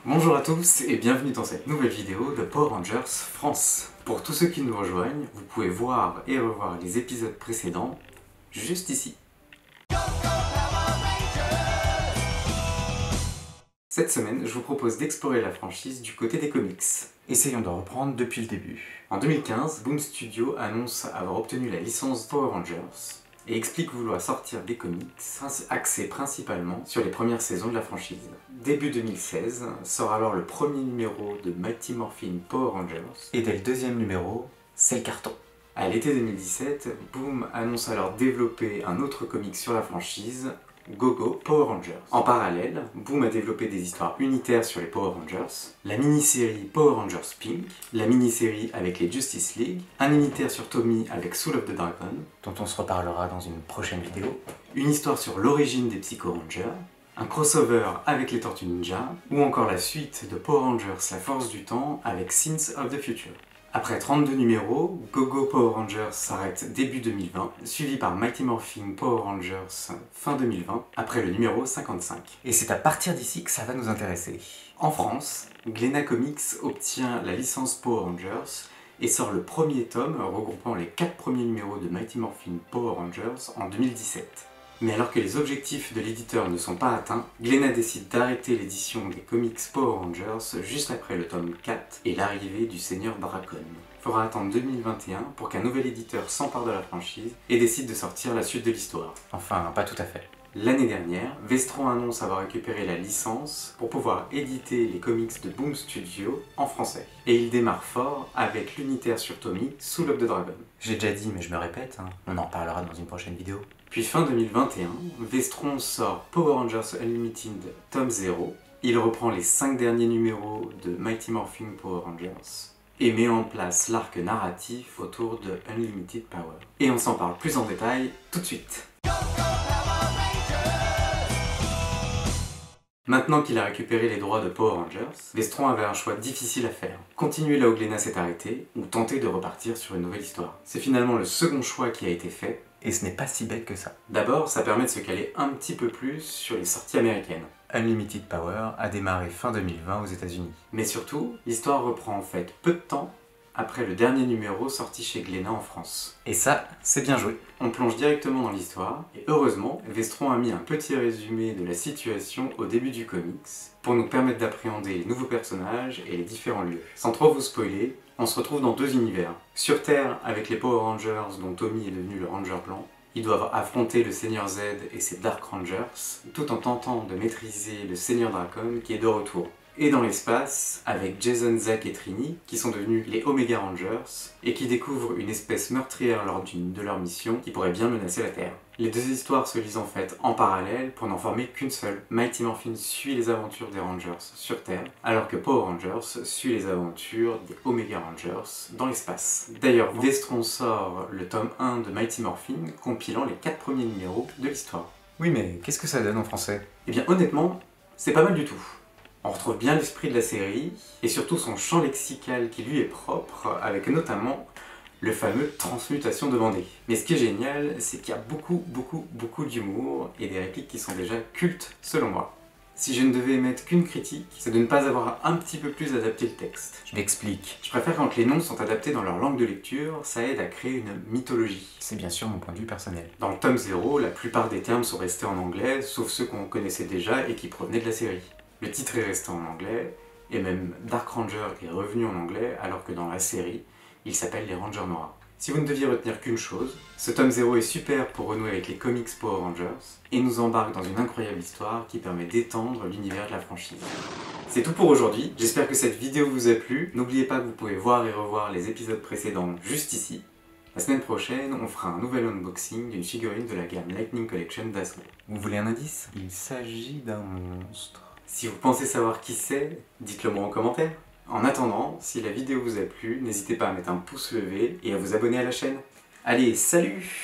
Bonjour à tous et bienvenue dans cette nouvelle vidéo de Power Rangers France. Pour tous ceux qui nous rejoignent, vous pouvez voir et revoir les épisodes précédents juste ici. Cette semaine, je vous propose d'explorer la franchise du côté des comics. Essayons de reprendre depuis le début. En 2015, Boom Studio annonce avoir obtenu la licence Power Rangers et explique vouloir sortir des comics axés principalement sur les premières saisons de la franchise. Début 2016 sort alors le premier numéro de Mighty Morphin Power Rangers et dès le deuxième numéro, c'est le carton. À l'été 2017, Boom annonce alors développer un autre comic sur la franchise, Go-Go Power Rangers. En parallèle, Boom a développé des histoires unitaires sur les Power Rangers, la mini-série Power Rangers Pink, la mini-série avec les Justice League, un unitaire sur Tommy avec Soul of the Dragon, dont on se reparlera dans une prochaine vidéo, une histoire sur l'origine des Psycho Rangers, un crossover avec les Tortues Ninja, ou encore la suite de Power Rangers La Force du Temps avec Sins of the Future. Après 32 numéros, Go-Go Power Rangers s'arrête début 2020, suivi par Mighty Morphin Power Rangers fin 2020, après le numéro 55. Et c'est à partir d'ici que ça va nous intéresser. En France, Glénat Comics obtient la licence Power Rangers et sort le premier tome regroupant les 4 premiers numéros de Mighty Morphin Power Rangers en 2017. Mais alors que les objectifs de l'éditeur ne sont pas atteints, Glénat décide d'arrêter l'édition des comics Power Rangers juste après le tome 4 et l'arrivée du Seigneur Dracon. Il faudra attendre 2021 pour qu'un nouvel éditeur s'empare de la franchise et décide de sortir la suite de l'histoire. Enfin, pas tout à fait. L'année dernière, Vestron annonce avoir récupéré la licence pour pouvoir éditer les comics de Boom Studio en français. Et il démarre fort avec l'unitaire sur Tommy, Soul of the Dragon. J'ai déjà dit, mais je me répète, on en reparlera dans une prochaine vidéo. Puis fin 2021, Vestron sort Power Rangers Unlimited tome 0. Il reprend les 5 derniers numéros de Mighty Morphin Power Rangers et met en place l'arc narratif autour de Unlimited Power. Et on s'en parle plus en détail tout de suite. Maintenant qu'il a récupéré les droits de Power Rangers, Vestron avait un choix difficile à faire. Continuer là où Glénat s'est arrêté, ou tenter de repartir sur une nouvelle histoire. C'est finalement le second choix qui a été fait, et ce n'est pas si bête que ça. D'abord, ça permet de se caler un petit peu plus sur les sorties américaines. Unlimited Power a démarré fin 2020 aux États-Unis. Mais surtout, l'histoire reprend en fait peu de temps après le dernier numéro sorti chez Glénat en France. Et ça, c'est bien joué. On plonge directement dans l'histoire, et heureusement, Vestron a mis un petit résumé de la situation au début du comics, pour nous permettre d'appréhender les nouveaux personnages et les différents lieux. Sans trop vous spoiler, on se retrouve dans deux univers. Sur Terre, avec les Power Rangers dont Tommy est devenu le Ranger blanc, ils doivent affronter le Seigneur Z et ses Dark Rangers, tout en tentant de maîtriser le Seigneur Dracon qui est de retour. Et dans l'espace, avec Jason, Zack et Trini, qui sont devenus les Omega Rangers, et qui découvrent une espèce meurtrière lors d'une de leurs missions qui pourrait bien menacer la Terre. Les deux histoires se lisent en fait en parallèle pour n'en former qu'une seule. Mighty Morphin suit les aventures des Rangers sur Terre, alors que Power Rangers suit les aventures des Omega Rangers dans l'espace. D'ailleurs, Vestron sort le tome 1 de Mighty Morphin, compilant les 4 premiers numéros de l'histoire. Oui, mais qu'est-ce que ça donne en français? Eh bien honnêtement, c'est pas mal du tout. On retrouve bien l'esprit de la série, et surtout son champ lexical qui lui est propre, avec notamment le fameux transmutation demandée. Mais ce qui est génial, c'est qu'il y a beaucoup d'humour, et des répliques qui sont déjà cultes, selon moi. Si je ne devais émettre qu'une critique, c'est de ne pas avoir un petit peu plus adapté le texte. Je m'explique. Je préfère quand les noms sont adaptés dans leur langue de lecture, ça aide à créer une mythologie. C'est bien sûr mon point de vue personnel. Dans le tome 0, la plupart des termes sont restés en anglais, sauf ceux qu'on connaissait déjà et qui provenaient de la série. Le titre est resté en anglais, et même Dark Ranger est revenu en anglais, alors que dans la série, il s'appelle les Rangers Noirs. Si vous ne deviez retenir qu'une chose, ce tome 0 est super pour renouer avec les comics Power Rangers, et nous embarque dans une incroyable histoire qui permet d'étendre l'univers de la franchise. C'est tout pour aujourd'hui, j'espère que cette vidéo vous a plu. N'oubliez pas que vous pouvez voir et revoir les épisodes précédents juste ici. La semaine prochaine, on fera un nouvel unboxing d'une figurine de la gamme Lightning Collection d'Asmo. Vous voulez un indice? Il s'agit d'un monstre. Si vous pensez savoir qui c'est, dites-le moi en commentaire. En attendant, si la vidéo vous a plu, n'hésitez pas à mettre un pouce levé et à vous abonner à la chaîne. Allez, salut!